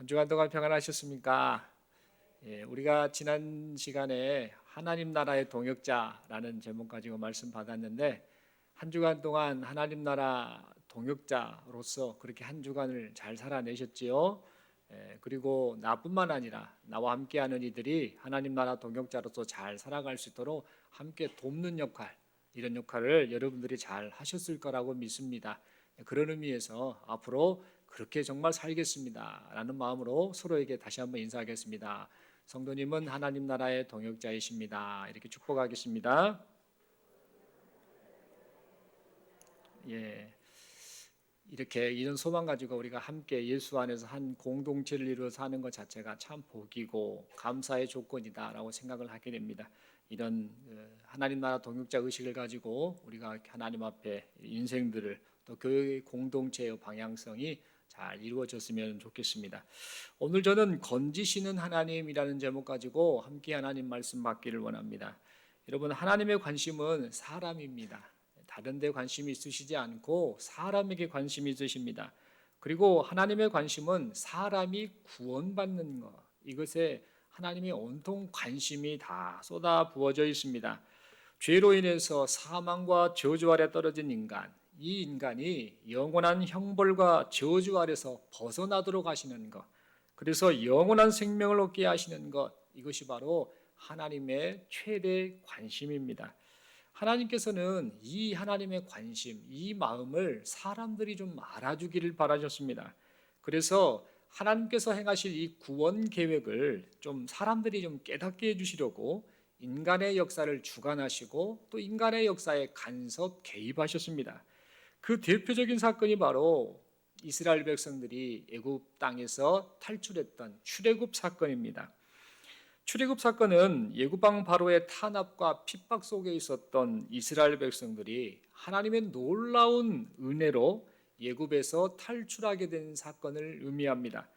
한 주간 동안 평안하셨습니까? 우리가 지난 시간에 하나님 나라의 동역자라는 제목 가지고 말씀 받았는데 한 주간 동안 하나님 나라 동역자로서 그렇게 한 주간을 잘 살아내셨지요. 그리고 나뿐만 아니라 나와 함께하는 이들이 하나님 나라 동역자로서 잘 살아갈 수 있도록 함께 돕는 역할, 이런 역할을 여러분들이 잘 하셨을 거라고 믿습니다. 그런 의미에서 앞으로 그렇게 정말 살겠습니다 라는 마음으로 서로에게 다시 한번 인사하겠습니다. 성도님은 하나님 나라의 동역자이십니다. 이렇게 축복하겠습니다. 이렇게 이런 소망 가지고 우리가 함께 예수 안에서 한 공동체를 이루어 사는 것 자체가 참 복이고 감사의 조건이다라고 생각을 하게 됩니다. 이런 하나님 나라 동역자 의식을 가지고 우리가 하나님 앞에 인생들을 또 교회의 공동체의 방향성이 잘 이루어졌으면 좋겠습니다. 오늘 저는 건지시는 하나님이라는 제목 가지고 함께 하나님 말씀 받기를 원합니다. 여러분, 하나님의 관심은 사람입니다. 다른 데 관심이 있으시지 않고 사람에게 관심이 있으십니다. 그리고 하나님의 관심은 사람이 구원받는 것, 이것에 하나님의 온통 관심이 다 쏟아 부어져 있습니다. 죄로 인해서 사망과 저주 아래 떨어진 인간, 이 인간이 영원한 형벌과 저주 아래서 벗어나도록 하시는 것, 그래서 영원한 생명을 얻게 하시는 것, 이것이 바로 하나님의 최대 관심입니다. 하나님께서는 이 하나님의 관심, 이 마음을 사람들이 좀 알아주기를 바라셨습니다. 그래서 하나님께서 행하실 이 구원 계획을 좀 사람들이 좀 깨닫게 해주시려고 인간의 역사를 주관하시고 또 인간의 역사에 간섭 개입하셨습니다. 그 대표적인 사건이 바로 이스라엘 백성들이 애굽 땅에서 탈출했던 출애굽 사건입니다. 출애굽 사건은 애굽왕 바로의 탄압과 핍박 속에 있었던 이스라엘 백성들이 하나님의 놀라운 은혜로 애굽에서 탈출하게 된 사건을 의미합니다.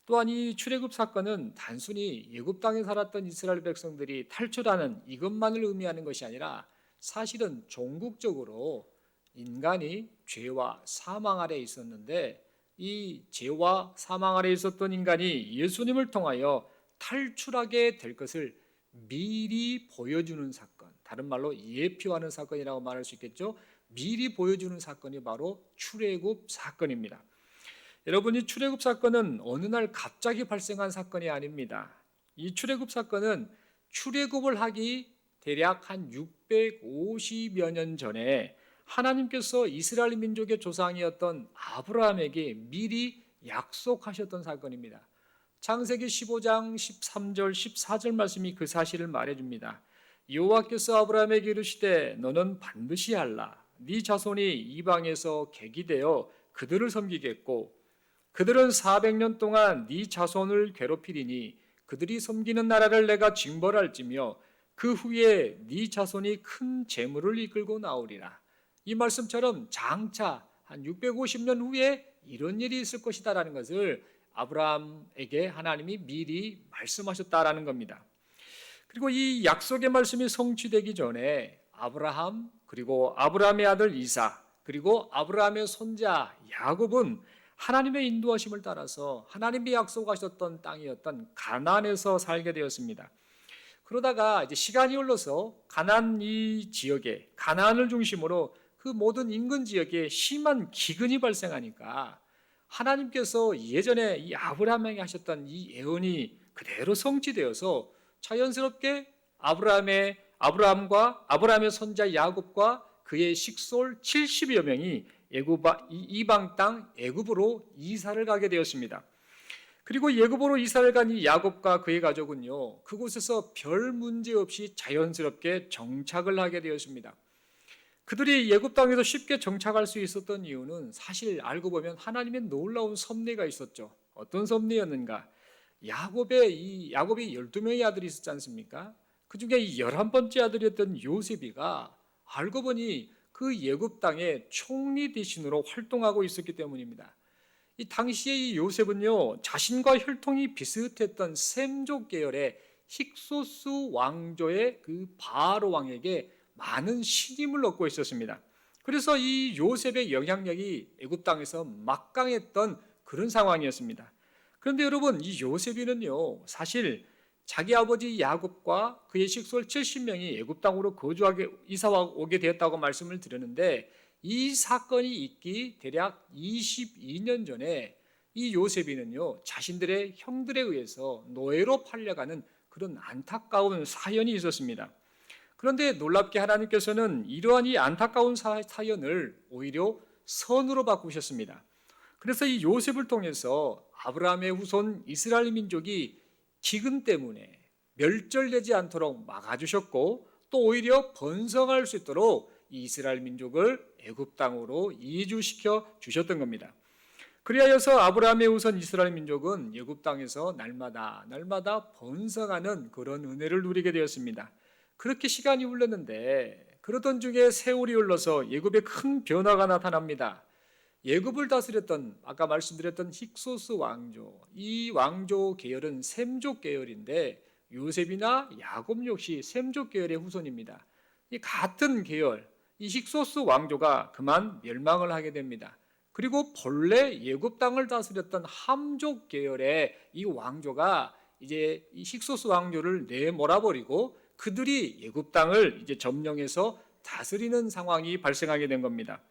또한 이 출애굽 사건은 단순히 애굽 땅에 살았던 이스라엘 백성들이 탈출하는 이것만을 의미하는 것이 아니라 사실은 종국적으로 인간이 죄와 사망 아래 있었는데 이 죄와 사망 아래 있었던 인간이 예수님을 통하여 탈출하게 될 것을 미리 보여주는 사건, 다른 말로 예표하는 사건이라고 말할 수 있겠죠. 미리 보여주는 사건이 바로 출애굽 사건입니다. 여러분, 이 출애굽 사건은 어느 날 갑자기 발생한 사건이 아닙니다. 이 출애굽 사건은 출애굽을 하기 대략 한 650여 년 전에 하나님께서 이스라엘 민족의 조상이었던 아브라함에게 미리 약속하셨던 사건입니다. 창세기 15장 13절 14절 말씀이 그 사실을 말해줍니다. 여호와께서 아브라함에게 이르시되 너는 반드시 알라. 네 자손이 이방에서 객이 되어 그들을 섬기겠고 그들은 400년 동안 네 자손을 괴롭히리니 그들이 섬기는 나라를 내가 징벌할지며 그 후에 네 자손이 큰 재물을 이끌고 나오리라. 이 말씀처럼 장차 한 650년 후에 이런 일이 있을 것이다라는 것을 아브라함에게 하나님이 미리 말씀하셨다라는 겁니다. 그리고 이 약속의 말씀이 성취되기 전에 아브라함, 그리고 아브라함의 아들 이삭, 그리고 아브라함의 손자 야곱은 하나님의 인도하심을 따라서 하나님이 약속하셨던 땅이었던 가나안에서 살게 되었습니다. 그러다가 이제 시간이 흘러서 가나안 이 지역에, 가나안을 중심으로 그 모든 인근 지역에 심한 기근이 발생하니까 하나님께서 예전에 이 아브라함에게 하셨던 이 예언이 그대로 성취되어서 자연스럽게 아브라함과 아브라함의 손자 야곱과 그의 식솔 70여 명이 이방 땅 애굽으로 이사를 가게 되었습니다. 그리고 애굽으로 이사를 간 이 야곱과 그의 가족은요, 그곳에서 별 문제 없이 자연스럽게 정착을 하게 되었습니다. 그들이 애굽 땅에서 쉽게 정착할 수 있었던 이유는 사실 알고 보면 하나님의 놀라운 섭리가 있었죠. 어떤 섭리였는가? 야곱이 12명의 아들이 있었지 않습니까? 그 중에 11번째 아들이었던 요셉이가 알고 보니 그 애굽 땅의 총리 대신으로 활동하고 있었기 때문입니다. 이 당시에 이 요셉은요, 자신과 혈통이 비슷했던 셈족 계열의 힉소스 왕조의 그 바로 왕에게 많은 신임을 얻고 있었습니다. 그래서 이 요셉의 영향력이 애굽 땅에서 막강했던 그런 상황이었습니다. 그런데 여러분, 이 요셉이는요, 사실 자기 아버지 야곱과 그의 식솔 70명이 애굽 땅으로 거주하게 이사 오게 되었다고 말씀을 드렸는데, 이 사건이 있기 대략 22년 전에 이 요셉이는요, 자신들의 형들에 의해서 노예로 팔려가는 그런 안타까운 사연이 있었습니다. 그런데 놀랍게 하나님께서는 이러한 이 안타까운 사연을 오히려 선으로 바꾸셨습니다. 그래서 이 요셉을 통해서 아브라함의 후손 이스라엘 민족이 기근 때문에 멸절되지 않도록 막아주셨고, 또 오히려 번성할 수 있도록 이 이스라엘 민족을 애굽 땅으로 이주시켜 주셨던 겁니다. 그리하여서 아브라함의 후손 이스라엘 민족은 애굽 땅에서 날마다 번성하는 그런 은혜를 누리게 되었습니다. 그렇게 시간이 흘렀는데, 그러던 중에 세월이 흘러서 애굽에 큰 변화가 나타납니다. 애굽을 다스렸던 아까 말씀드렸던 힉소스 왕조, 이 왕조 계열은 셈족 계열인데 요셉이나 야곱 역시 셈족 계열의 후손입니다. 이 같은 계열, 이 힉소스 왕조가 그만 멸망을 하게 됩니다. 그리고 본래 애굽 땅을 다스렸던 함족 계열의 이 왕조가 이제 이 힉소스 왕조를 내몰아버리고 그들이 애굽 땅을 이제 점령해서 다스리는 상황이 발생하게 된 겁니다.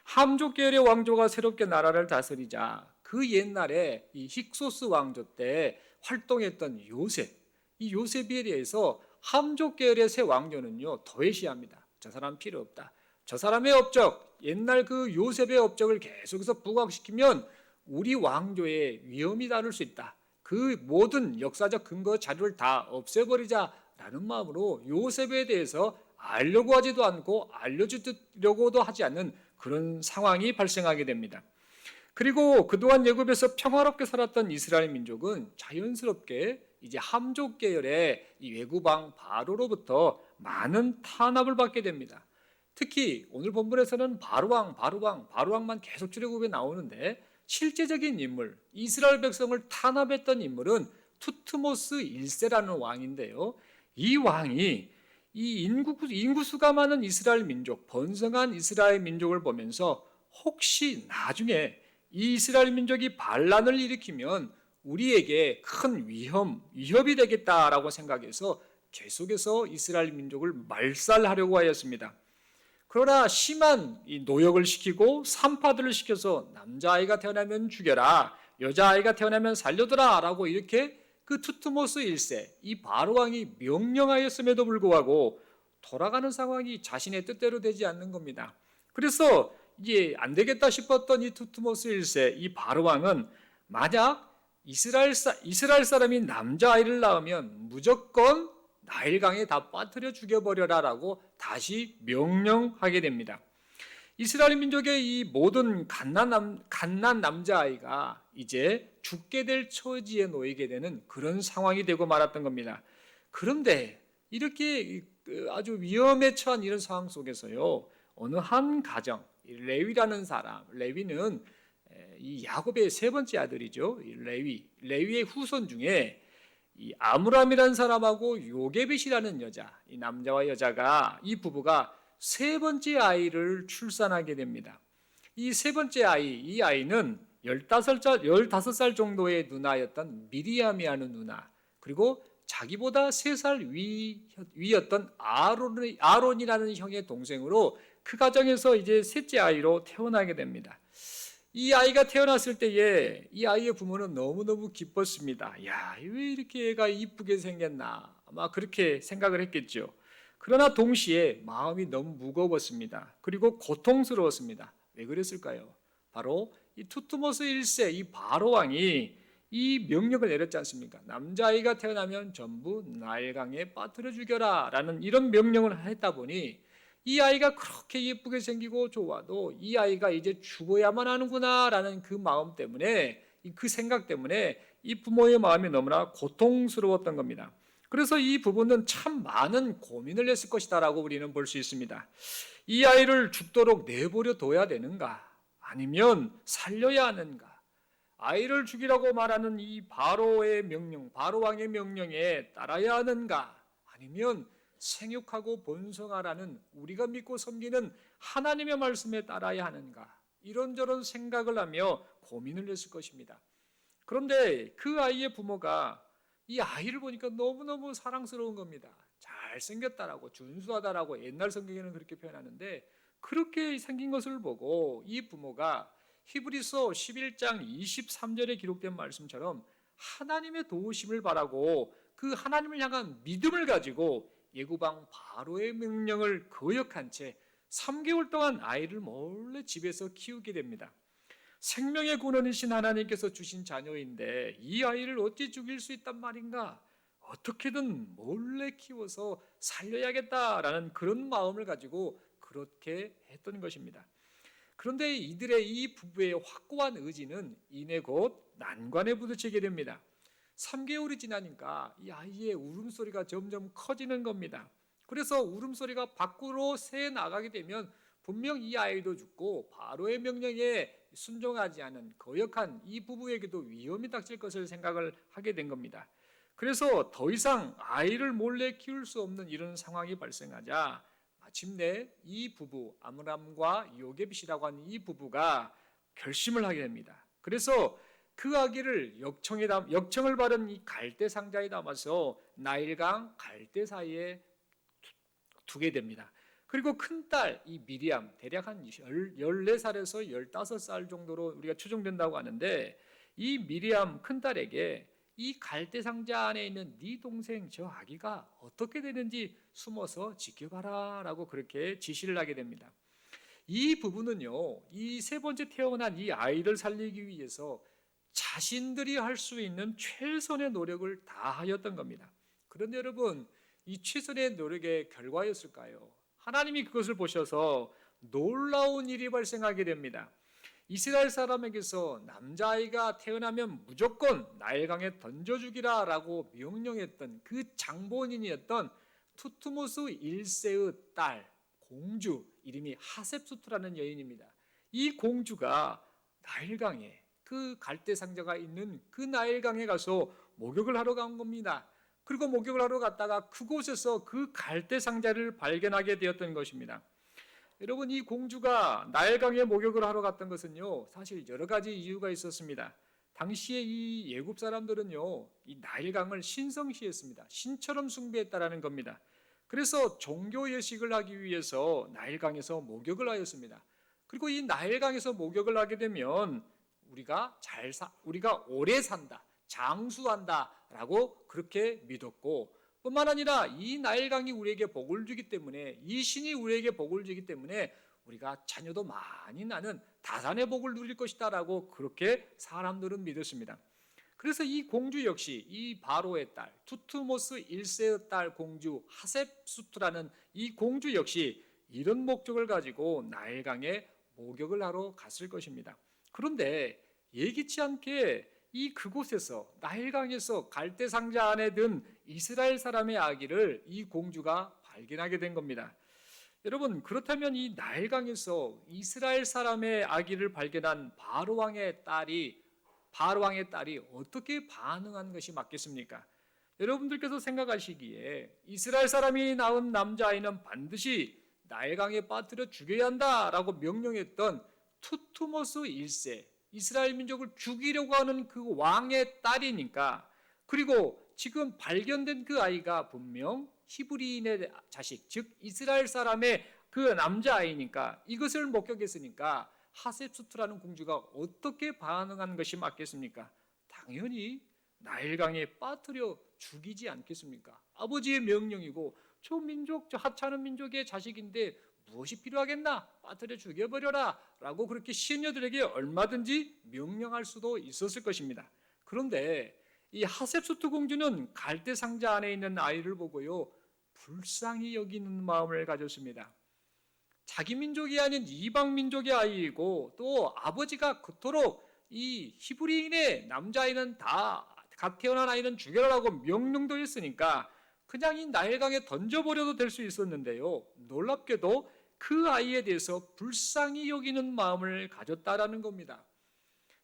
함족 계열의 왕조가 새롭게 나라를 다스리자 그 옛날에 이 힉소스 왕조 때 활동했던 요셉, 이 요셉에 대해서 함족 계열의 새 왕조는요 도외시합니다. 저 사람 필요 없다. 저 사람의 업적, 옛날 그 요셉의 업적을 계속해서 부각시키면 우리 왕조의 위험이 다를 수 있다. 그 모든 역사적 근거 자료를 다 없애버리자라는 마음으로 요셉에 대해서 알려고 하지도 않고 알려주려고도 하지 않는 그런 상황이 발생하게 됩니다. 그리고 그동안 애굽에서 평화롭게 살았던 이스라엘 민족은 자연스럽게 이제 함족 계열의 이 외국왕 바로로부터 많은 탄압을 받게 됩니다. 특히 오늘 본문에서는 바로왕만 계속 출애굽에 나오는데 실제적인 인물, 이스라엘 백성을 탄압했던 인물은 투트모스 1세라는 왕인데요. 이 왕이 이 인구수가 많은 이스라엘 민족, 번성한 이스라엘 민족을 보면서 혹시 나중에 이 이스라엘 민족이 반란을 일으키면 우리에게 큰 위협이 되겠다라고 생각해서 계속해서 이스라엘 민족을 말살하려고 하였습니다. 그러나 심한 이 노역을 시키고 산파들을 시켜서 남자아이가 태어나면 죽여라, 여자아이가 태어나면 살려두라 라고 이렇게 그 투트모스 1세 이 바로왕이 명령하였음에도 불구하고 돌아가는 상황이 자신의 뜻대로 되지 않는 겁니다. 그래서 이게 안 되겠다 싶었던 이 투트모스 1세 이 바로왕은 만약 이스라엘 사람이 남자아이를 낳으면 무조건 나일강에 다 빠뜨려 죽여버려라라고 다시 명령하게 됩니다. 이스라엘 민족의 이 모든 갓난 남자아이가 이제 죽게 될 처지에 놓이게 되는 그런 상황이 되고 말았던 겁니다. 그런데 이렇게 아주 위험에 처한 이런 상황 속에서요, 어느 한 가정, 레위라는 사람, 레위는 이 야곱의 세 번째 아들이죠. 레위의 후손 중에 이 아므람이라는 사람하고 요게벳이라는 여자, 이 남자와 여자가 이 부부가 세 번째 아이를 출산하게 됩니다. 이 세 번째 이 아이는 15살 정도의 누나였던 미리암이라는 누나, 그리고 자기보다 3살 위였던 아론이라는 형의 동생으로 그 가정에서 이제 셋째 아이로 태어나게 됩니다. 이 아이가 태어났을 때에 이 아이의 부모는 너무너무 기뻤습니다. 야, 왜 이렇게 애가 이쁘게 생겼나? 아마 그렇게 생각을 했겠죠. 그러나 동시에 마음이 너무 무거웠습니다. 그리고 고통스러웠습니다. 왜 그랬을까요? 바로 이 투트모스 1세 이 바로 왕이 이 명령을 내렸지 않습니까? 남자아이가 태어나면 전부 나일강에 빠뜨려 죽여라 라는 이런 명령을 했다 보니 이 아이가 그렇게 예쁘게 생기고 좋아도 이 아이가 이제 죽어야만 하는구나 라는 그 마음 때문에, 그 생각 때문에 이 부모의 마음이 너무나 고통스러웠던 겁니다. 그래서 이 부부는 참 많은 고민을 했을 것이다 라고 우리는 볼 수 있습니다. 이 아이를 죽도록 내버려 둬야 되는가, 아니면 살려야 하는가, 아이를 죽이라고 말하는 이 바로의 명령, 바로왕의 명령에 따라야 하는가, 아니면 생육하고 번성하라는 우리가 믿고 섬기는 하나님의 말씀에 따라야 하는가, 이런저런 생각을 하며 고민을 했을 것입니다. 그런데 그 아이의 부모가 이 아이를 보니까 너무너무 사랑스러운 겁니다. 잘생겼다라고, 준수하다라고 옛날 성경에는 그렇게 표현하는데, 그렇게 생긴 것을 보고 이 부모가 히브리서 11장 23절에 기록된 말씀처럼 하나님의 도우심을 바라고 그 하나님을 향한 믿음을 가지고 예구방 바로의 명령을 거역한 채 3개월 동안 아이를 몰래 집에서 키우게 됩니다. 생명의 근원이신 하나님께서 주신 자녀인데 이 아이를 어찌 죽일 수 있단 말인가? 어떻게든 몰래 키워서 살려야겠다라는 그런 마음을 가지고 그렇게 했던 것입니다. 그런데 이들의 이 부부의 확고한 의지는 이내 곧 난관에 부딪히게 됩니다. 3개월이 지나니까 이 아이의 울음소리가 점점 커지는 겁니다. 그래서 울음소리가 밖으로 새 나가게 되면 분명 이 아이도 죽고 바로의 명령에 순종하지 않은 거역한 이 부부에게도 위험이 닥칠 것을 생각을 하게 된 겁니다. 그래서 더 이상 아이를 몰래 키울 수 없는 이런 상황이 발생하자 마침내 이 부부 아므람과 요게빗이라고 하는 이 부부가 결심을 하게 됩니다. 그래서 그 아기를 역청을 바른 이 갈대 상자에 담아서 나일강 갈대 사이에 두게 됩니다. 그리고 큰딸 이 미리암 대략 한 14살에서 15살 정도로 우리가 추정된다고 하는데, 이 미리암 큰딸에게 이 갈대 상자 안에 있는 네 동생 저 아기가 어떻게 되는지 숨어서 지켜봐라 라고 그렇게 지시를 하게 됩니다. 이 부부는요, 이 세 번째 태어난 이 아이를 살리기 위해서 자신들이 할 수 있는 최선의 노력을 다하였던 겁니다. 그런데 여러분, 이 최선의 노력의 결과였을까요? 하나님이 그것을 보셔서 놀라운 일이 발생하게 됩니다. 이스라엘 사람에게서 남자아이가 태어나면 무조건 나일강에 던져 죽이라 라고 명령했던 그 장본인이었던 투트모스 1세의 딸 공주, 이름이 하셉수트라는 여인입니다. 이 공주가 나일강에, 그 갈대 상자가 있는 그 나일강에 가서 목욕을 하러 간 겁니다. 그리고 목욕을 하러 갔다가 그곳에서 그 갈대 상자를 발견하게 되었던 것입니다. 여러분, 이 공주가 나일강에 목욕을 하러 갔던 것은요, 사실 여러 가지 이유가 있었습니다. 당시에 이 예굽 사람들은요, 이 나일강을 신성시했습니다. 신처럼 숭배했다라는 겁니다. 그래서 종교 예식을 하기 위해서 나일강에서 목욕을 하였습니다. 그리고 이 나일강에서 목욕을 하게 되면 우리가 오래 산다, 장수한다라고 그렇게 믿었고, 뿐만 아니라 이 나일강이 우리에게 복을 주기 때문에, 이 신이 우리에게 복을 주기 때문에 우리가 자녀도 많이 나는 다산의 복을 누릴 것이다라고 그렇게 사람들은 믿었습니다. 그래서 이 공주 역시 이 바로의 딸 투트모스 1세의 딸 공주 하셉수트라는 이 공주 역시 이런 목적을 가지고 나일강에 목욕을 하러 갔을 것입니다. 그런데 예기치 않게 그곳에서 나일강에서 갈대 상자 안에 든 이스라엘 사람의 아기를 이 공주가 발견하게 된 겁니다. 여러분, 그렇다면 이 나일강에서 이스라엘 사람의 아기를 발견한 바로왕의 딸이 어떻게 반응한 것이 맞겠습니까? 여러분들께서 생각하시기에 이스라엘 사람이 낳은 남자아이는 반드시 나일강에 빠뜨려 죽여야 한다라고 명령했던 투트모스 1세, 이스라엘 민족을 죽이려고 하는 그 왕의 딸이니까, 그리고 지금 발견된 그 아이가 분명 히브리인의 자식, 즉 이스라엘 사람의 그 남자아이니까, 이것을 목격했으니까 하셉수트라는 공주가 어떻게 반응한 것이 맞겠습니까? 당연히 나일강에 빠뜨려 죽이지 않겠습니까? 아버지의 명령이고 저 하찮은 민족의 자식인데 무엇이 필요하겠나? 빠뜨려 죽여버려라 라고 그렇게 시녀들에게 얼마든지 명령할 수도 있었을 것입니다. 그런데 이 하셉수트 공주는 갈대 상자 안에 있는 아이를 보고요, 불쌍히 여기는 마음을 가졌습니다. 자기 민족이 아닌 이방 민족의 아이이고, 또 아버지가 그토록 이 히브리인의 남자아이는 갓 태어난 아이는 죽여라라고 명령도 했으니까 그냥 이 나일강에 던져버려도 될 수 있었는데요, 놀랍게도 그 아이에 대해서 불쌍히 여기는 마음을 가졌다라는 겁니다.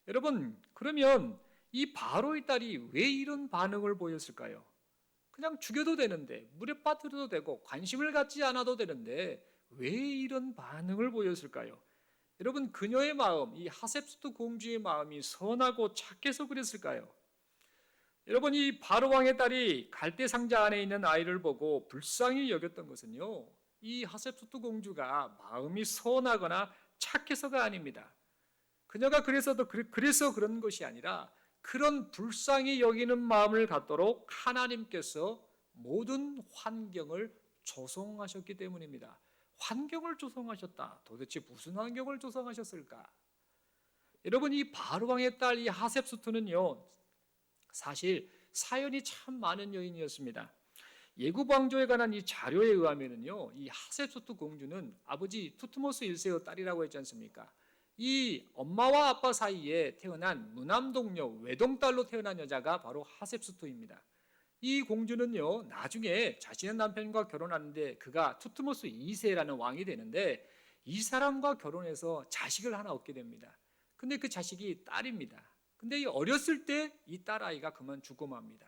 여러분, 그러면 이 바로의 딸이 왜 이런 반응을 보였을까요? 그냥 죽여도 되는데, 물에 빠뜨려도 되고 관심을 갖지 않아도 되는데 왜 이런 반응을 보였을까요? 여러분, 그녀의 마음, 이 하셉스트 공주의 마음이 선하고 착해서 그랬을까요? 여러분, 이 바로 왕의 딸이 갈대 상자 안에 있는 아이를 보고 불쌍히 여겼던 것은요, 이 하셉스트 공주가 마음이 선하거나 착해서가 아닙니다. 그녀가 그래서 그런 것이 아니라 그런 불쌍히 여기는 마음을 갖도록 하나님께서 모든 환경을 조성하셨기 때문입니다. 환경을 조성하셨다. 도대체 무슨 환경을 조성하셨을까? 여러분, 이 바로 왕의 딸 이 하셉스트는요, 사실 사연이 참 많은 여인이었습니다. 예굽 왕조에 관한 이 자료에 의하면은요, 이 하셉스트 공주는 아버지 투트모스 1세의 딸이라고 했지 않습니까? 이 엄마와 아빠 사이에 태어난 무남동녀, 외동딸로 태어난 여자가 바로 하셉스트입니다. 이 공주는요, 나중에 자신의 남편과 결혼하는데 그가 투트모스 2세라는 왕이 되는데 이 사람과 결혼해서 자식을 하나 얻게 됩니다. 근데 그 자식이 딸입니다. 근데 이 어렸을 때 이 딸아이가 그만 죽고 맙니다.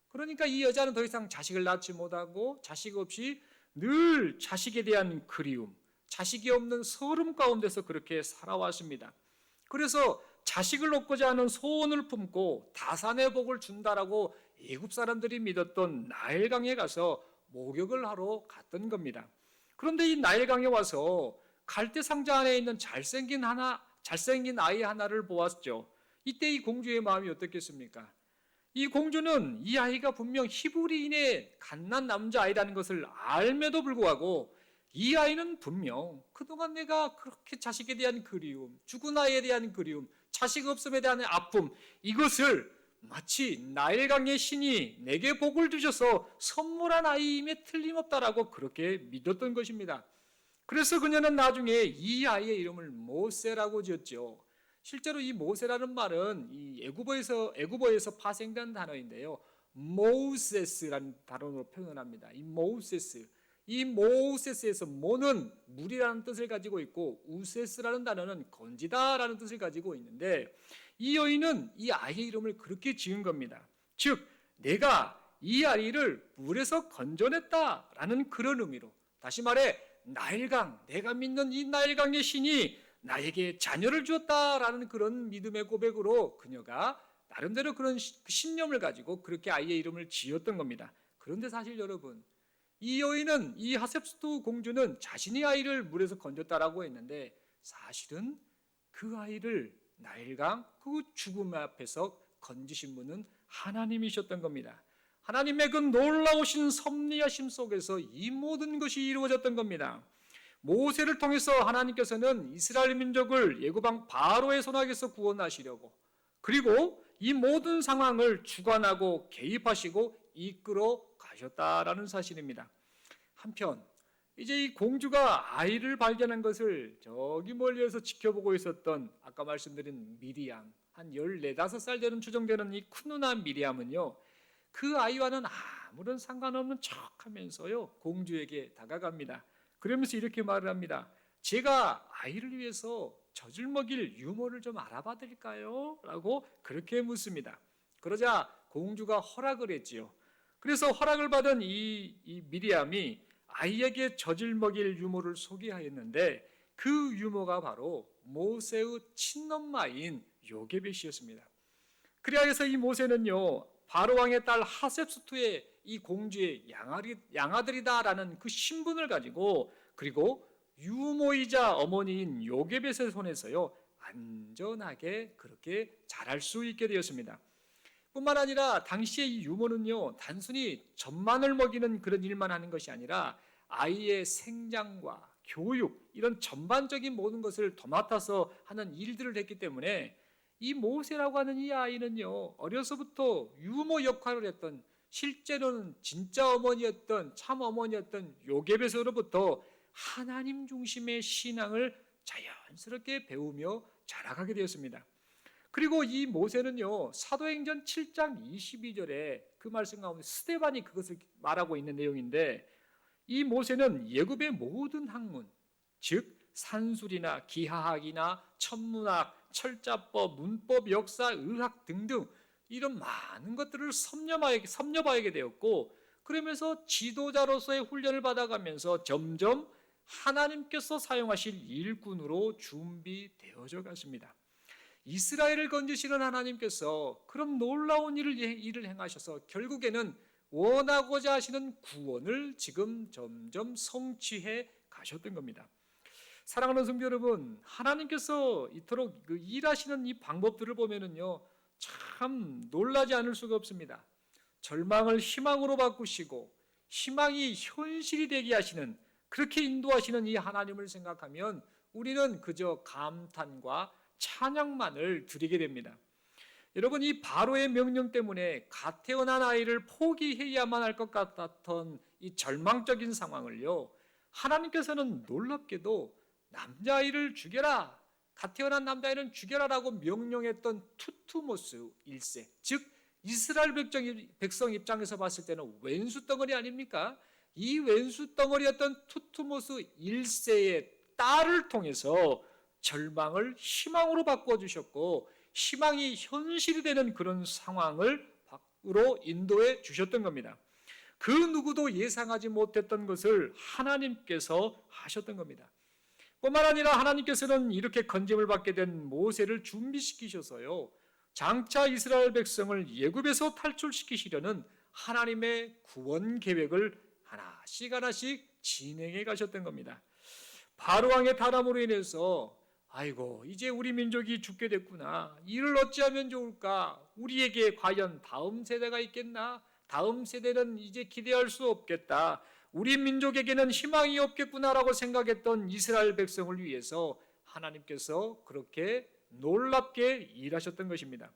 그러니까 이 여자는 더 이상 자식을 낳지 못하고 자식 없이 늘 자식에 대한 그리움, 자식이 없는 서름 가운데서 그렇게 살아왔습니다. 그래서 자식을 얻고자 하는 소원을 품고 다산의 복을 준다라고 애굽 사람들이 믿었던 나일강에 가서 목욕을 하러 갔던 겁니다. 그런데 이 나일강에 와서 갈대 상자 안에 있는 잘생긴 아이 하나를 보았죠. 이때 이 공주의 마음이 어떻겠습니까? 이 공주는 이 아이가 분명 히브리인의 갓난 남자아이라는 것을 알매도 불구하고 이 아이는 분명 그동안 내가 그렇게 자식에 대한 그리움, 죽은 아이에 대한 그리움, 자식 없음에 대한 아픔, 이것을 마치 나일강의 신이 내게 복을 주셔서 선물한 아이임에 틀림없다라고 그렇게 믿었던 것입니다. 그래서 그녀는 나중에 이 아이의 이름을 모세라고 지었죠. 실제로 이 모세라는 말은 이 애굽어에서 파생된 단어인데요. 모세스라는 단어로 표현을 합니다. 이 모세스에서 모는 물이라는 뜻을 가지고 있고 우세스라는 단어는 건지다라는 뜻을 가지고 있는데 이 여인은 이 아이의 이름을 그렇게 지은 겁니다. 즉 내가 이 아이를 물에서 건져냈다라는 그런 의미로, 다시 말해 나일강, 내가 믿는 이 나일강의 신이 나에게 자녀를 주었다라는 그런 믿음의 고백으로 그녀가 나름대로 그런 신념을 가지고 그렇게 아이의 이름을 지었던 겁니다. 그런데 사실 여러분, 이 여인은, 이 하셉스트 공주는 자신의 아이를 물에서 건졌다라고 했는데 사실은 그 아이를 나일강 그 죽음 앞에서 건지신 분은 하나님이셨던 겁니다. 하나님의 그 놀라우신 섭리하심 속에서 이 모든 것이 이루어졌던 겁니다. 모세를 통해서 하나님께서는 이스라엘 민족을 애굽왕 바로의 손아귀에서 구원하시려고, 그리고 이 모든 상황을 주관하고 개입하시고 이끌어 가셨다라는 사실입니다. 한편 이제 이 공주가 아이를 발견한 것을 저기 멀리에서 지켜보고 있었던 아까 말씀드린 미리암, 한 14, 15살 되는 추정되는 이 큰 누나 미리암은요, 그 아이와는 아무런 상관없는 척하면서요 공주에게 다가갑니다. 그러면서 이렇게 말을 합니다. 제가 아이를 위해서 젖을 먹일 유모를 좀 알아봐 드릴까요? 라고 그렇게 묻습니다. 그러자 공주가 허락을 했지요. 그래서 허락을 받은 이 미리암이 아이에게 젖을 먹일 유모를 소개하였는데 그 유모가 바로 모세의 친엄마인 요게벳이었습니다. 그래서 이 모세는요, 바로 왕의 딸 하셉스투의 이 공주의 양아들이다라는 그 신분을 가지고, 그리고 유모이자 어머니인 요게벳의 손에서요 안전하게 그렇게 자랄 수 있게 되었습니다. 뿐만 아니라 당시의 이 유모는요 단순히 젖만을 먹이는 그런 일만 하는 것이 아니라 아이의 생장과 교육, 이런 전반적인 모든 것을 도맡아서 하는 일들을 했기 때문에 이 모세라고 하는 이 아이는요 어려서부터 유모 역할을 했던, 실제로는 진짜 어머니였던, 참 어머니였던 요게벳으로부터 하나님 중심의 신앙을 자연스럽게 배우며 자라가게 되었습니다. 그리고 이 모세는요 사도행전 7장 22절에 그 말씀 가운데 스데반이 그것을 말하고 있는 내용인데, 이 모세는 예굽의 모든 학문, 즉 산술이나 기하학이나 천문학, 철자법, 문법, 역사, 의학 등등 이런 많은 것들을 섭렵하게 되었고, 그러면서 지도자로서의 훈련을 받아가면서 점점 하나님께서 사용하실 일꾼으로 준비되어져 갔습니다. 이스라엘을 건지시는 하나님께서 그런 놀라운 일을 행하셔서 결국에는 원하고자 하시는 구원을 지금 점점 성취해 가셨던 겁니다. 사랑하는 성도 여러분, 하나님께서 이토록 일하시는 이 방법들을 보면은요, 참 놀라지 않을 수가 없습니다. 절망을 희망으로 바꾸시고 희망이 현실이 되게 하시는, 그렇게 인도하시는 이 하나님을 생각하면 우리는 그저 감탄과 찬양만을 드리게 됩니다. 여러분, 이 바로의 명령 때문에 갓 태어난 아이를 포기해야만 할 것 같았던 이 절망적인 상황을요, 하나님께서는 놀랍게도 남자아이를 죽여라, 갓 태어난 남자아이는 죽여라라고 명령했던 투투모스 1세, 즉 이스라엘 백성 입장에서 봤을 때는 왼수 덩어리 아닙니까? 이 왼수 덩어리였던 투투모스 1세의 딸을 통해서 절망을 희망으로 바꿔주셨고 희망이 현실이 되는 그런 상황을 밖으로 인도해 주셨던 겁니다. 그 누구도 예상하지 못했던 것을 하나님께서 하셨던 겁니다. 뿐만 아니라 하나님께서는 이렇게 건짐을 받게 된 모세를 준비시키셔서요, 장차 이스라엘 백성을 애굽에서 탈출시키시려는 하나님의 구원 계획을 하나씩 진행해 가셨던 겁니다. 바로 왕의 타락으로 인해서 아이고 이제 우리 민족이 죽게 됐구나, 이를 어찌하면 좋을까, 우리에게 과연 다음 세대가 있겠나, 다음 세대는 이제 기대할 수 없겠다, 우리 민족에게는 희망이 없겠구나라고 생각했던 이스라엘 백성을 위해서 하나님께서 그렇게 놀랍게 일하셨던 것입니다.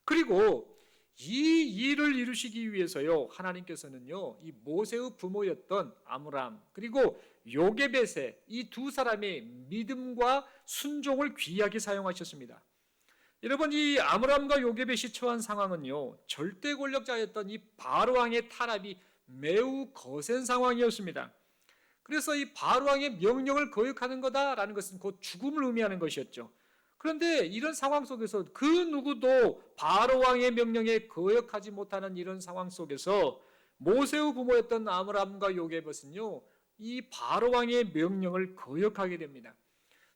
그리고 이 일을 이루시기 위해서요, 하나님께서는요, 이 모세의 부모였던 아므람 그리고 요게벳의 이 두 사람의 믿음과 순종을 귀하게 사용하셨습니다. 여러분, 이 아므람과 요게벳이 처한 상황은요, 절대 권력자였던 이 바로 왕의 탄압이 매우 거센 상황이었습니다. 그래서 이 바로 왕의 명령을 거역하는 거다라는 것은 곧 죽음을 의미하는 것이었죠. 그런데 이런 상황 속에서 그 누구도 바로 왕의 명령에 거역하지 못하는 이런 상황 속에서 모세의 부모였던 아므람과 요게벳은요, 이 바로 왕의 명령을 거역하게 됩니다.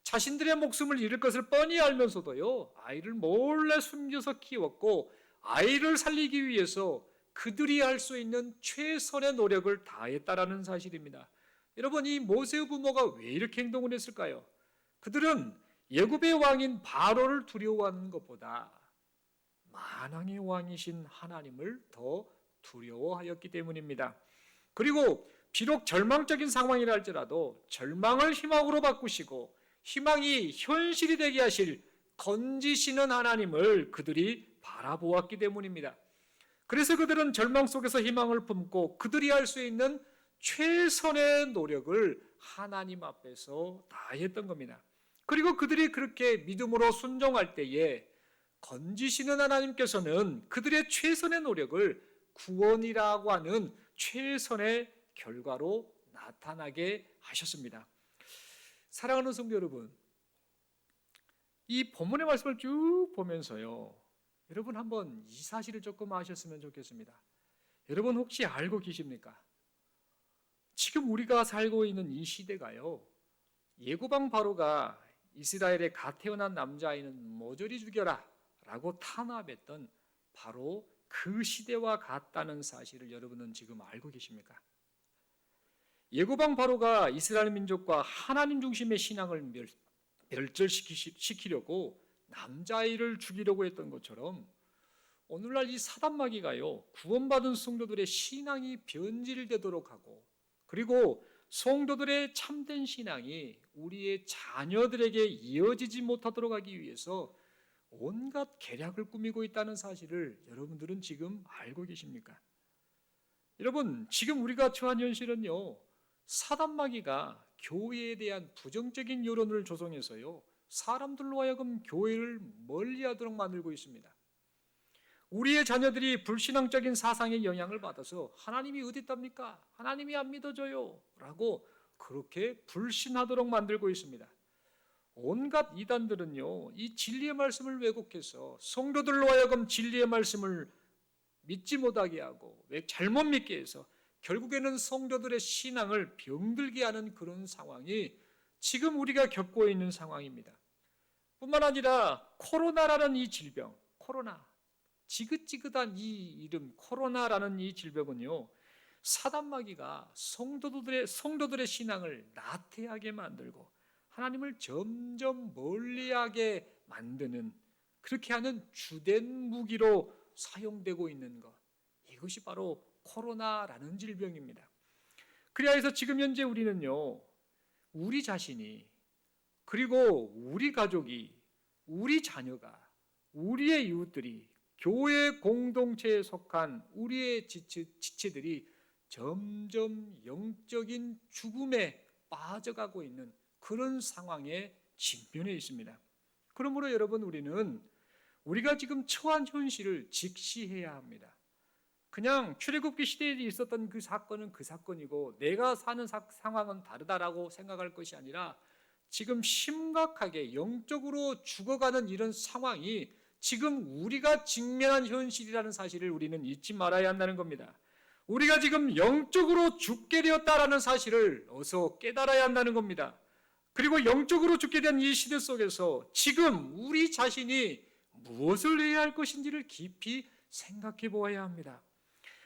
자신들의 목숨을 잃을 것을 뻔히 알면서도요, 아이를 몰래 숨겨서 키웠고 아이를 살리기 위해서 그들이 할 수 있는 최선의 노력을 다했다라는 사실입니다. 여러분, 이 모세의 부모가 왜 이렇게 행동을 했을까요? 그들은 애굽의 왕인 바로를 두려워하는 것보다 만왕의 왕이신 하나님을 더 두려워하였기 때문입니다. 그리고 비록 절망적인 상황이라 할지라도 절망을 희망으로 바꾸시고 희망이 현실이 되게 하실 건지시는 하나님을 그들이 바라보았기 때문입니다. 그래서 그들은 절망 속에서 희망을 품고 그들이 할 수 있는 최선의 노력을 하나님 앞에서 다했던 겁니다. 그리고 그들이 그렇게 믿음으로 순종할 때에 건지시는 하나님께서는 그들의 최선의 노력을 구원이라고 하는 최선의 결과로 나타나게 하셨습니다. 사랑하는 성도 여러분, 이 본문의 말씀을 쭉 보면서요, 여러분 한번 이 사실을 조금 아셨으면 좋겠습니다. 여러분 혹시 알고 계십니까? 지금 우리가 살고 있는 이 시대가요, 예고방 바로가 이스라엘의 갓 태어난 남자아이는 모조리 죽여라 라고 탄압했던 바로 그 시대와 같다는 사실을 여러분은 지금 알고 계십니까? 예고방 바로가 이스라엘 민족과 하나님 중심의 신앙을 멸절시키려고 남자아이를 죽이려고 했던 것처럼 오늘날 이 사단마귀가요, 구원받은 성도들의 신앙이 변질되도록 하고 그리고 성도들의 참된 신앙이 우리의 자녀들에게 이어지지 못하도록 하기 위해서 온갖 계략을 꾸미고 있다는 사실을 여러분들은 지금 알고 계십니까? 여러분, 지금 우리가 처한 현실은요, 사단마귀가 교회에 대한 부정적인 여론을 조성해서요, 사람들로 하여금 교회를 멀리하도록 만들고 있습니다. 우리의 자녀들이 불신앙적인 사상의 영향을 받아서 하나님이 어디 있답니까? 하나님이 안 믿어져요 라고 그렇게 불신하도록 만들고 있습니다. 온갖 이단들은요, 이 진리의 말씀을 왜곡해서 성도들로 하여금 진리의 말씀을 믿지 못하게 하고 잘못 믿게 해서 결국에는 성도들의 신앙을 병들게 하는 그런 상황이 지금 우리가 겪고 있는 상황입니다. 뿐만 아니라 코로나라는 이 질병, 코로나, 지긋지긋한 이 이름 코로나라는 이 질병은요, 사단마귀가 성도들의 신앙을 나태하게 만들고 하나님을 점점 멀리하게 만드는, 그렇게 하는 주된 무기로 사용되고 있는 것, 이것이 바로 코로나라는 질병입니다. 그래야 해서 지금 현재 우리는요, 우리 자신이, 그리고 우리 가족이, 우리 자녀가, 우리의 이웃들이, 교회 공동체에 속한 우리의 지체들이 점점 영적인 죽음에 빠져가고 있는 그런 상황에 직면해 있습니다. 그러므로 여러분, 우리가 지금 처한 현실을 직시해야 합니다. 그냥 출애굽기 시대에 있었던 그 사건은 그 사건이고 내가 사는 상황은 다르다라고 생각할 것이 아니라 지금 심각하게 영적으로 죽어가는 이런 상황이 지금 우리가 직면한 현실이라는 사실을 우리는 잊지 말아야 한다는 겁니다. 우리가 지금 영적으로 죽게 되었다라는 사실을 어서 깨달아야 한다는 겁니다. 그리고 영적으로 죽게 된 이 시대 속에서 지금 우리 자신이 무엇을 해야 할 것인지를 깊이 생각해 보아야 합니다.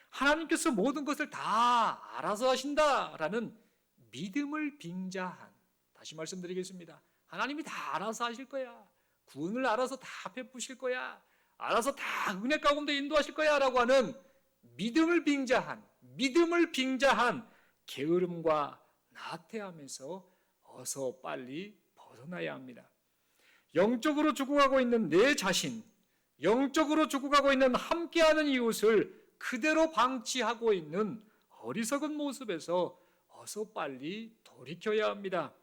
하나님께서 모든 것을 다 알아서 하신다라는 믿음을 빙자한, 다시 말씀드리겠습니다. 하나님이 다 알아서 하실 거야. 구원을 알아서 다 베푸실 거야. 알아서 다 은혜 가운데 인도하실 거야 라고 하는 믿음을 빙자한 게으름과 나태함에서 어서 빨리 벗어나야 합니다. 영적으로 죽어가고 있는 내 자신, 영적으로 죽어가고 있는 함께하는 이웃을 그대로 방치하고 있는 어리석은 모습에서 어서 빨리 돌이켜야 합니다.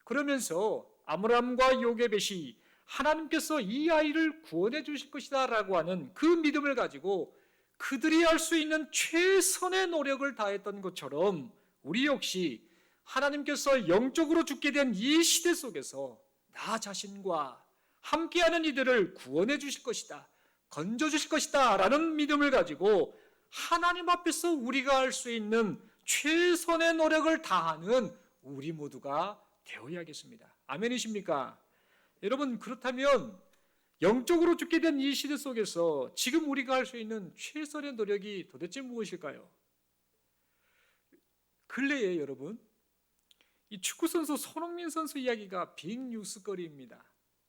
그러면서 아므람과 요게벳이 하나님께서 이 아이를 구원해 주실 것이다 라고 하는 그 믿음을 가지고 그들이 할 수 있는 최선의 노력을 다했던 것처럼 우리 역시 하나님께서 영적으로 죽게 된 이 시대 속에서 나 자신과 함께하는 이들을 구원해 주실 것이다, 건져 주실 것이다 라는 믿음을 가지고 하나님 앞에서 우리가 할 수 있는 최선의 노력을 다하는 우리 모두가 되어야겠습니다. 아멘이십니까? 여러분, 그렇다면 영적으로 죽게 된 이 시대 속에서 지금 우리가 할 수 있는 최선의 노력이 도대체 무엇일까요? 근래에 여러분, 이 축구선수 손흥민 선수 이야기가 빅 뉴스거리입니다.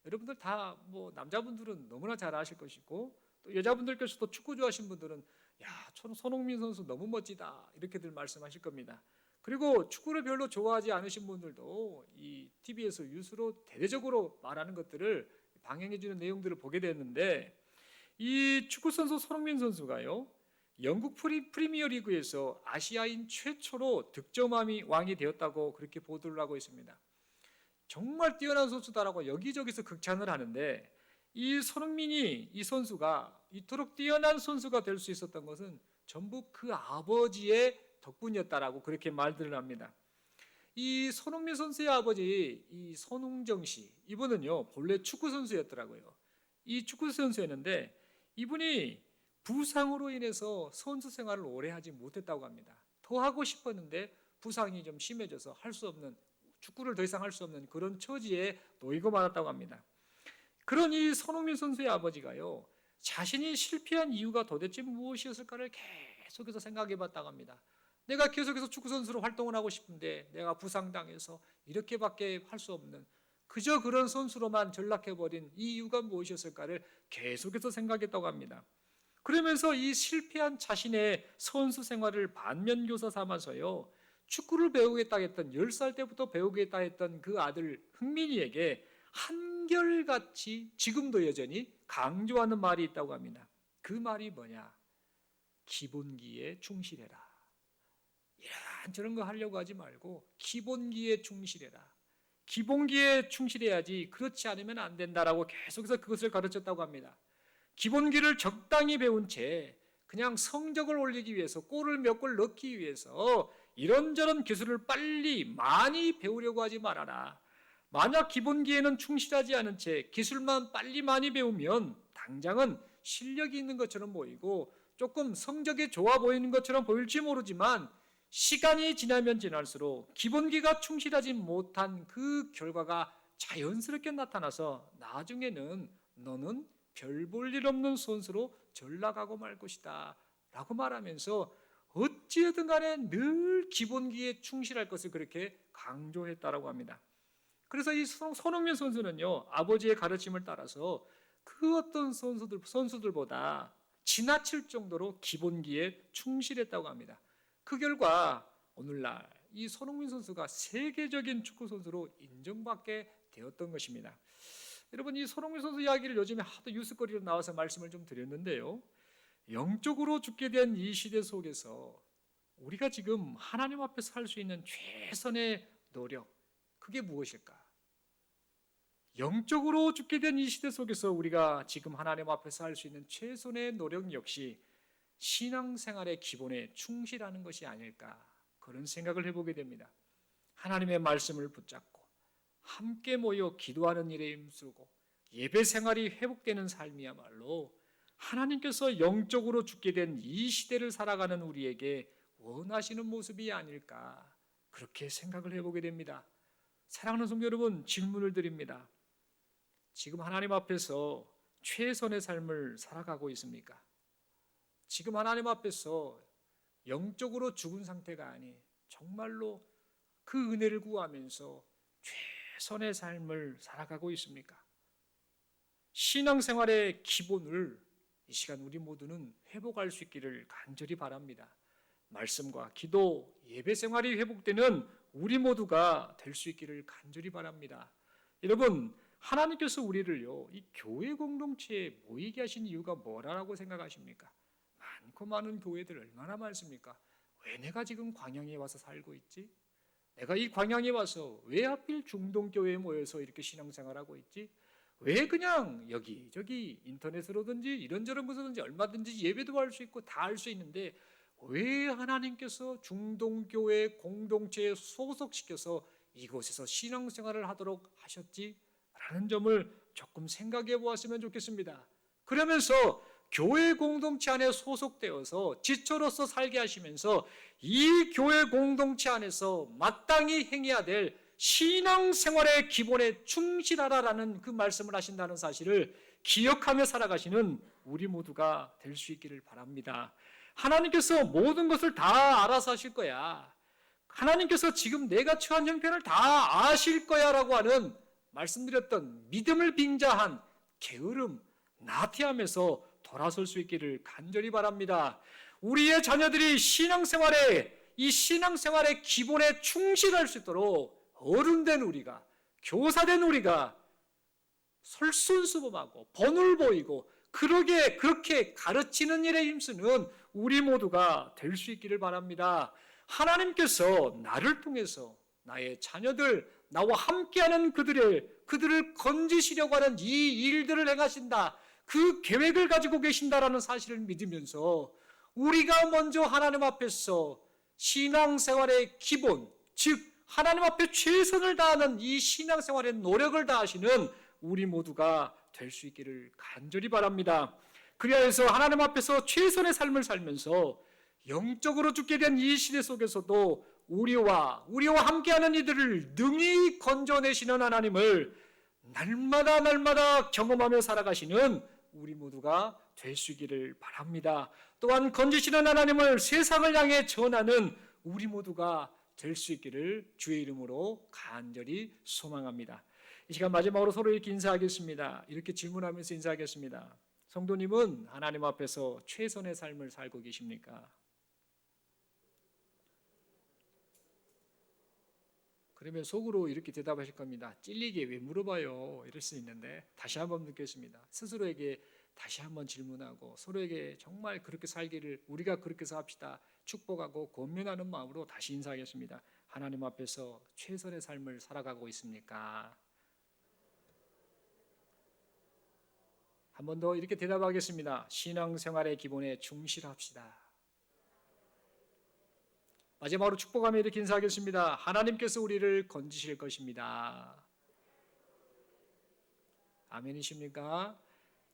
여러분들 다 남자분들은 너무나 잘 아실 것이고 또 여자분들께서도 축구 좋아하시는 분들은 야, 손흥민 선수 너무 멋지다 이렇게들 말씀하실 겁니다. 그리고 축구를 별로 좋아하지 않으신 분들도 이 TV에서 뉴스로 대대적으로 말하는 것들을 방영해 주는 내용들을 보게 됐는데, 이 축구 선수 손흥민 선수가요, 영국 프리미어 리그에서 아시아인 최초로 득점왕이 되었다고 그렇게 보도를 하고 있습니다. 정말 뛰어난 선수다라고 여기저기서 극찬을 하는데, 이 선수가 이토록 뛰어난 선수가 될 수 있었던 것은 전부 그 아버지의 덕분이었다라고 그렇게 말들을 합니다. 이 손흥민 선수의 아버지 이 손흥정 씨, 이분은요 본래 축구 선수였더라고요. 이 축구 선수였는데 이분이 부상으로 인해서 선수 생활을 오래 하지 못했다고 합니다. 더 하고 싶었는데 부상이 좀 심해져서 축구를 더 이상 할 수 없는 그런 처지에 놓이고 말았다고 합니다. 그런 이 손흥민 선수의 아버지가요, 자신이 실패한 이유가 도대체 무엇이었을까를 계속해서 생각해 봤다고 합니다. 내가 계속해서 축구선수로 활동을 하고 싶은데 내가 부상당해서 이렇게밖에 할 수 없는, 그저 그런 선수로만 전락해버린 이 이유가 무엇이었을까를 계속해서 생각했다고 합니다. 그러면서 이 실패한 자신의 선수 생활을 반면교사 삼아서요, 축구를 배우겠다 했던 10살 때부터 배우겠다 했던 그 아들 흥민이에게 한결같이 지금도 여전히 강조하는 말이 있다고 합니다. 그 말이 뭐냐? 기본기에 충실해라. 이런저런 거 하려고 하지 말고 기본기에 충실해라. 기본기에 충실해야지, 그렇지 않으면 안 된다라고 계속해서 그것을 가르쳤다고 합니다. 기본기를 적당히 배운 채 그냥 성적을 올리기 위해서, 골을 몇 골 넣기 위해서 이런저런 기술을 많이 배우려고 하지 말아라. 만약 기본기에는 충실하지 않은 채 기술만 빨리 많이 배우면 당장은 실력이 있는 것처럼 보이고 조금 성적이 좋아 보이는 것처럼 보일지 모르지만 시간이 지나면 지날수록 기본기가 충실하지 못한 그 결과가 자연스럽게 나타나서 나중에는 너는 별 볼 일 없는 선수로 전락하고 말 것이다 라고 말하면서 어찌든 간에 늘 기본기에 충실할 것을 그렇게 강조했다라고 합니다. 그래서 이 손흥민 선수는요, 아버지의 가르침을 따라서 그 어떤 선수들보다 지나칠 정도로 기본기에 충실했다고 합니다. 그 결과 오늘날 이 손흥민 선수가 세계적인 축구 선수로 인정받게 되었던 것입니다. 여러분, 이 손흥민 선수 이야기를 요즘에 하도 뉴스거리로 나와서 말씀을 좀 드렸는데요. 영적으로 죽게 된 이 시대 속에서 우리가 지금 하나님 앞에서 할 수 있는 최선의 노력, 그게 무엇일까? 영적으로 죽게 된 이 시대 속에서 우리가 지금 하나님 앞에서 할 수 있는 최선의 노력 역시 신앙생활의 기본에 충실하는 것이 아닐까, 그런 생각을 해보게 됩니다. 하나님의 말씀을 붙잡고 함께 모여 기도하는 일에 힘쓰고 예배 생활이 회복되는 삶이야말로 하나님께서 영적으로 죽게 된 이 시대를 살아가는 우리에게 원하시는 모습이 아닐까, 그렇게 생각을 해보게 됩니다. 사랑하는 성도 여러분, 질문을 드립니다. 지금 하나님 앞에서 최선의 삶을 살아가고 있습니까? 지금 하나님 앞에서 영적으로 죽은 상태가 아닌 정말로 그 은혜를 구하면서 최선의 삶을 살아가고 있습니까? 신앙생활의 기본을 이 시간 우리 모두는 회복할 수 있기를 간절히 바랍니다. 말씀과 기도, 예배 생활이 회복되는 우리 모두가 될 수 있기를 간절히 바랍니다. 여러분, 하나님께서 우리를요, 이 교회 공동체에 모이게 하신 이유가 뭐라고 생각하십니까? 많고 많은 교회들 얼마나 많습니까? 왜 내가 지금 광양에 와서 살고 있지? 내가 이 광양에 와서 왜 하필 중동교회에 모여서 이렇게 신앙생활하고 있지? 왜 그냥 여기저기 인터넷으로든지 이런저런 곳에든지 얼마든지 예배도 할 수 있고 다 할 수 있는데 왜 하나님께서 중동교회 공동체에 소속시켜서 이곳에서 신앙생활을 하도록 하셨지? 라는 점을 조금 생각해 보았으면 좋겠습니다. 그러면서 교회 공동체 안에 소속되어서 지처로서 살게 하시면서 이 교회 공동체 안에서 마땅히 행해야 될 신앙생활의 기본에 충실하라라는 그 말씀을 하신다는 사실을 기억하며 살아가시는 우리 모두가 될 수 있기를 바랍니다. 하나님께서 모든 것을 다 알아서 하실 거야. 하나님께서 지금 내가 처한 형편을 다 아실 거야 라고 하는 말씀드렸던 믿음을 빙자한 게으름, 나태함에서 돌아설 수 있기를 간절히 바랍니다. 우리의 자녀들이 이 신앙생활의 기본에 충실할 수 있도록 어른된 우리가, 교사된 우리가 솔선수범하고 본을 보이고 그렇게 가르치는 일에 힘쓰는 우리 모두가 될 수 있기를 바랍니다. 하나님께서 나를 통해서 나의 자녀들, 나와 함께하는 그들을 건지시려고 하는 이 일들을 행하신다. 그 계획을 가지고 계신다라는 사실을 믿으면서 우리가 먼저 하나님 앞에서 신앙생활의 기본, 즉 하나님 앞에 최선을 다하는 이 신앙생활의 노력을 다하시는 우리 모두가 될 수 있기를 간절히 바랍니다. 그리하여서 하나님 앞에서 최선의 삶을 살면서 영적으로 죽게 된 이 시대 속에서도 우리와 함께하는 이들을 능히 건져내시는 하나님을 날마다 경험하며 살아가시는 우리 모두가 될 수 있기를 바랍니다. 또한 건지시는 하나님을 세상을 향해 전하는 우리 모두가 될 수 있기를 주의 이름으로 간절히 소망합니다. 이 시간 마지막으로 서로 이렇게 인사하겠습니다. 이렇게 질문하면서 인사하겠습니다. 성도님은 하나님 앞에서 최선의 삶을 살고 계십니까? 그러면 속으로 이렇게 대답하실 겁니다. 찔리게 왜 물어봐요? 이럴 수 있는데 다시 한번 묻겠습니다. 스스로에게 다시 한번 질문하고 서로에게 정말 그렇게 살기를 우리가 그렇게 삽시다. 축복하고 권면하는 마음으로 다시 인사하겠습니다. 하나님 앞에서 최선의 삶을 살아가고 있습니까? 한 번 더 이렇게 대답하겠습니다. 신앙생활의 기본에 충실합시다. 마지막으로 축복하며 이렇게 인사하겠습니다. 하나님께서 우리를 건지실 것입니다. 아멘이십니까?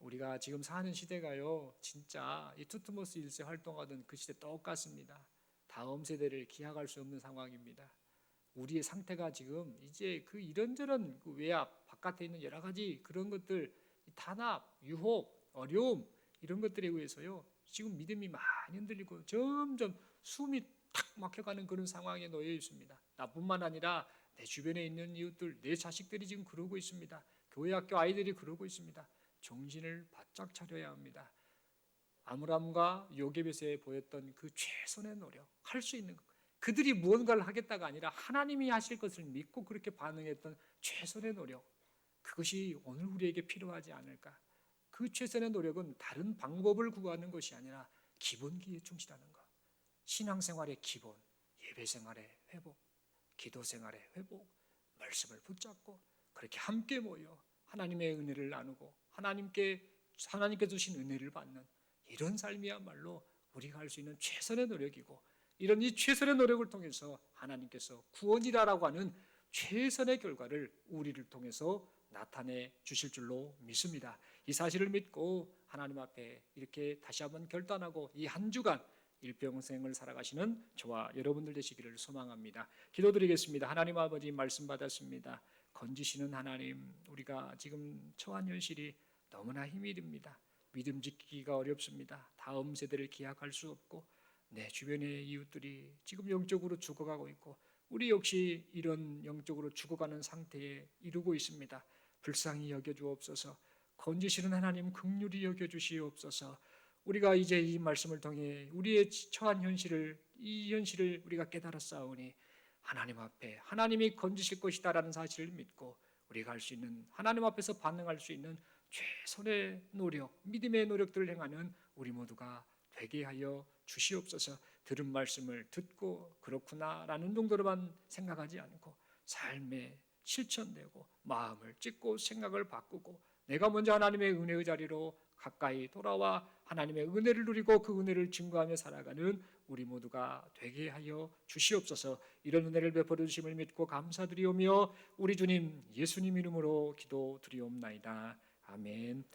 우리가 지금 사는 시대가요, 진짜 이 투트모스 1세 활동하던 그 시대 똑같습니다. 다음 세대를 기약할 수 없는 상황입니다. 우리의 상태가 지금 이제 그 이런저런 그 외압, 바깥에 있는 여러 가지 그런 것들, 탄압, 유혹, 어려움 이런 것들에 의해서요, 지금 믿음이 많이 흔들리고 점점 숨이 탁 막혀가는 그런 상황에 놓여 있습니다. 나뿐만 아니라 내 주변에 있는 이웃들, 내 자식들이 지금 그러고 있습니다. 교회 학교 아이들이 그러고 있습니다. 정신을 바짝 차려야 합니다. 아므람과 요게벳에 보였던 그 최선의 노력, 할 수 있는 것, 그들이 무언가를 하겠다가 아니라 하나님이 하실 것을 믿고 그렇게 반응했던 최선의 노력, 그것이 오늘 우리에게 필요하지 않을까. 그 최선의 노력은 다른 방법을 구하는 것이 아니라 기본기에 충실하는 것. 신앙생활의 기본, 예배생활의 회복, 기도생활의 회복, 말씀을 붙잡고 그렇게 함께 모여 하나님의 은혜를 나누고 하나님께 주신 은혜를 받는 이런 삶이야말로 우리가 할 수 있는 최선의 노력이고, 이런 이 최선의 노력을 통해서 하나님께서 구원이라고 하는 최선의 결과를 우리를 통해서 나타내 주실 줄로 믿습니다. 이 사실을 믿고 하나님 앞에 이렇게 다시 한번 결단하고 이 한 주간 일평생을 살아가시는 저와 여러분들 되시기를 소망합니다. 기도드리겠습니다. 하나님 아버지, 말씀 받았습니다. 건지시는 하나님, 우리가 지금 처한 현실이 너무나 힘이 듭니다. 믿음 지키기가 어렵습니다. 다음 세대를 기약할 수 없고 내 주변의 이웃들이 지금 영적으로 죽어가고 있고 우리 역시 이런 영적으로 죽어가는 상태에 이르고 있습니다. 불쌍히 여겨주옵소서. 건지시는 하나님, 긍휼히 여겨주시옵소서. 우리가 이제 이 말씀을 통해 우리의 처한 현실을, 이 현실을 우리가 깨달았사오니 하나님 앞에 하나님이 건지실 것이다라는 사실을 믿고 우리가 할 수 있는, 하나님 앞에서 반응할 수 있는 최선의 노력, 믿음의 노력들을 행하는 우리 모두가 되게 하여 주시옵소서. 들은 말씀을 듣고 그렇구나라는 정도로만 생각하지 않고 삶에 실천되고 마음을 찢고 생각을 바꾸고 내가 먼저 하나님의 은혜의 자리로 가까이 돌아와 하나님의 은혜를 누리고 그 은혜를 증거하며 살아가는 우리 모두가 되게 하여 주시옵소서. 이런 은혜를 베풀어 주심을 믿고 감사드리오며 우리 주님 예수님 이름으로 기도드리옵나이다. 아멘.